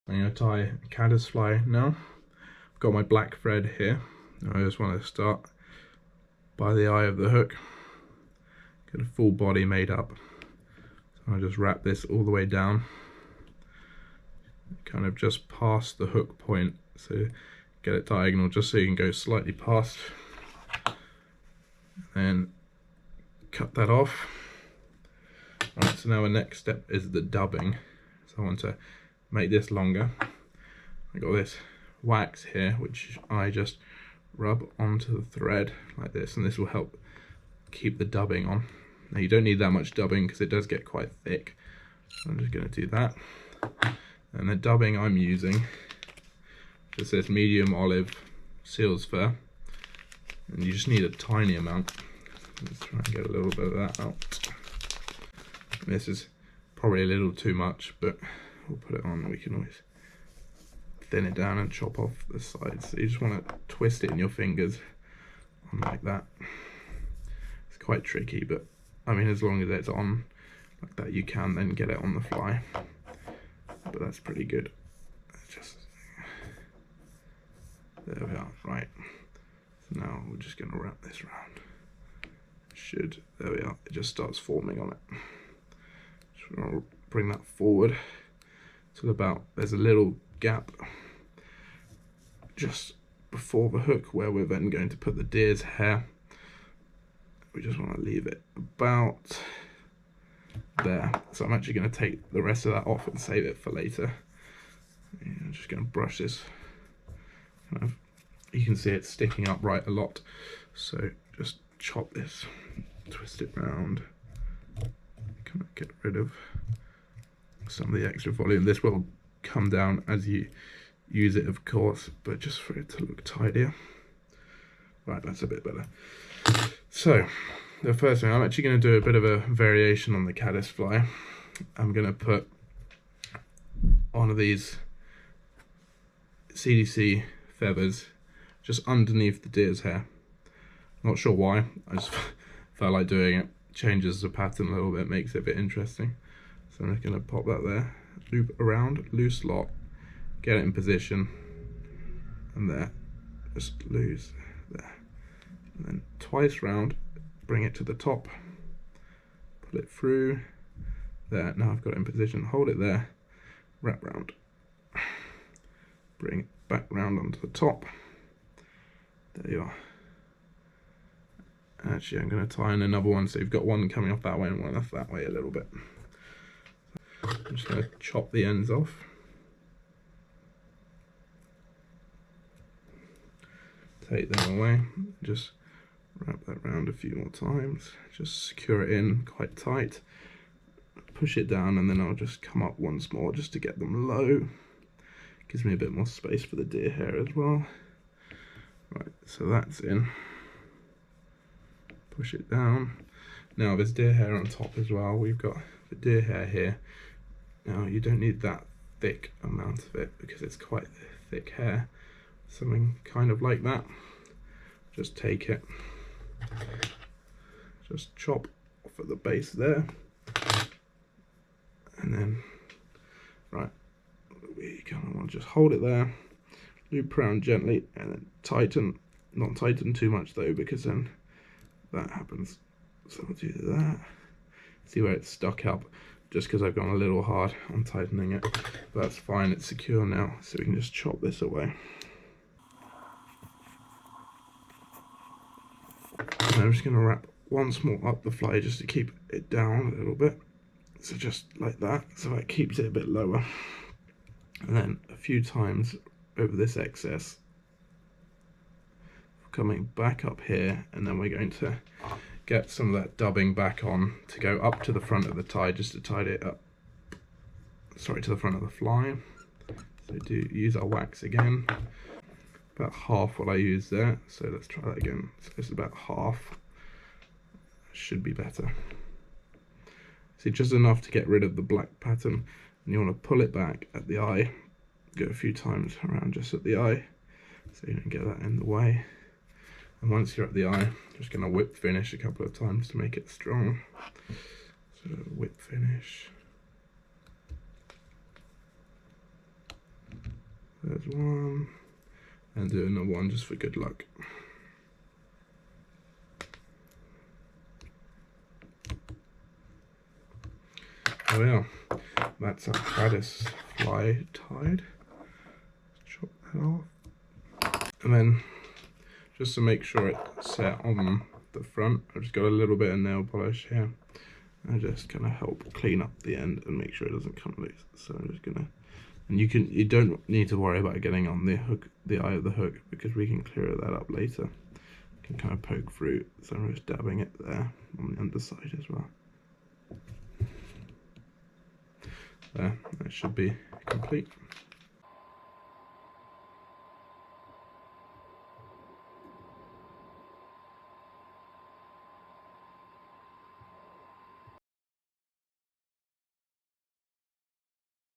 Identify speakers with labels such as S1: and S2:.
S1: I'm going to tie a Caddis Fly now. I've got my black thread here. I just want to start by the eye of the hook. Get a full body made up. So I'll just wrap this all the way down, kind of just past the hook point. So get it diagonal just so you can go slightly past. And cut that off. Right, so now the next step is the dubbing. So I want to make this longer. I got this wax here which I just rub onto the thread like this, and this will help keep the dubbing on. Now you don't need that much dubbing because it does get quite thick. So I'm just going to do that. And the dubbing I'm using is this medium olive seal's fur, and you just need a tiny amount. Let's try and get a little bit of that out. This is probably a little too much, but we'll put it on. We can always thin it down and chop off the sides. So you just want to twist it in your fingers like that. It's quite tricky, but I mean, as long as it's on like that, you can then get it on the fly. But that's pretty good. Just there we are. Right. So now we're just going to wrap this around. There we are. It just starts forming on it. So I'll bring that forward till about, there's a little gap just before the hook where we're then going to put the deer's hair. We just want to leave it about there. So I'm actually going to take the rest of that off and save it for later. I'm just going to brush this kind of, you can see it's sticking up right a lot, so just chop this, twist it round, kind of get rid of some of the extra volume. This will come down as you use it, of course, but just for it to look tidier. Right, that's a bit better. So the first thing, I'm actually going to do a bit of a variation on the Caddis Fly. I'm going to put one of these CDC feathers just underneath the deer's hair. Not sure why, I just felt like doing it. Changes the pattern a little bit, makes it a bit interesting. So I'm just going to pop that there, loop around, loose lock, get it in position, and there, just loose there. And then twice round, bring it to the top, pull it through, there, now I've got it in position, hold it there, wrap round, bring it back round onto the top, there you are. Actually, I'm going to tie in another one, so you've got one coming off that way and one off that way a little bit. I'm just going to chop the ends off. Take them away, just wrap that round a few more times, just secure it in quite tight, push it down, and then I'll just come up once more just to get them low. Gives me a bit more space for the deer hair as well. Right, so that's in. Push it down. Now there's deer hair on top as well. We've got the deer hair here. Now you don't need that thick amount of it because it's quite thick hair. Something kind of like that. Just take it, just chop off at the base there, and then, right, we kind of want to just hold it there, loop around gently, and then tighten, not tighten too much though, because then that happens. So I'll do that. See where it's stuck up, just because I've gone a little hard on tightening it, but that's fine, it's secure now, so we can just chop this away. And I'm just going to wrap once more up the fly just to keep it down a little bit, so just like that, so that keeps it a bit lower, and then a few times over this excess, coming back up here, and then we're going to get some of that dubbing back on to go up to the front of the tie, just to tidy it up, sorry, to the front of the fly. So do use our wax again, about half what I used there, so let's try that again. So it's about half, should be better. See, just enough to get rid of the black pattern, and you want to pull it back at the eye, go a few times around just at the eye, so you don't get that in the way. And once you're at the eye, I'm just going to whip finish a couple of times to make it strong. So whip finish. one and do another one just for good luck. Oh yeah, that's a Caddis Fly tied. Chop that off. And then, just to make sure it's set on the front, I've just got a little bit of nail polish here. I just kind of help clean up the end and make sure it doesn't come loose. So I'm just gonna, and you don't need to worry about getting on the hook, the eye of the hook, because we can clear that up later. You can kind of poke through, so I'm just dabbing it there on the underside as well. There, that should be complete.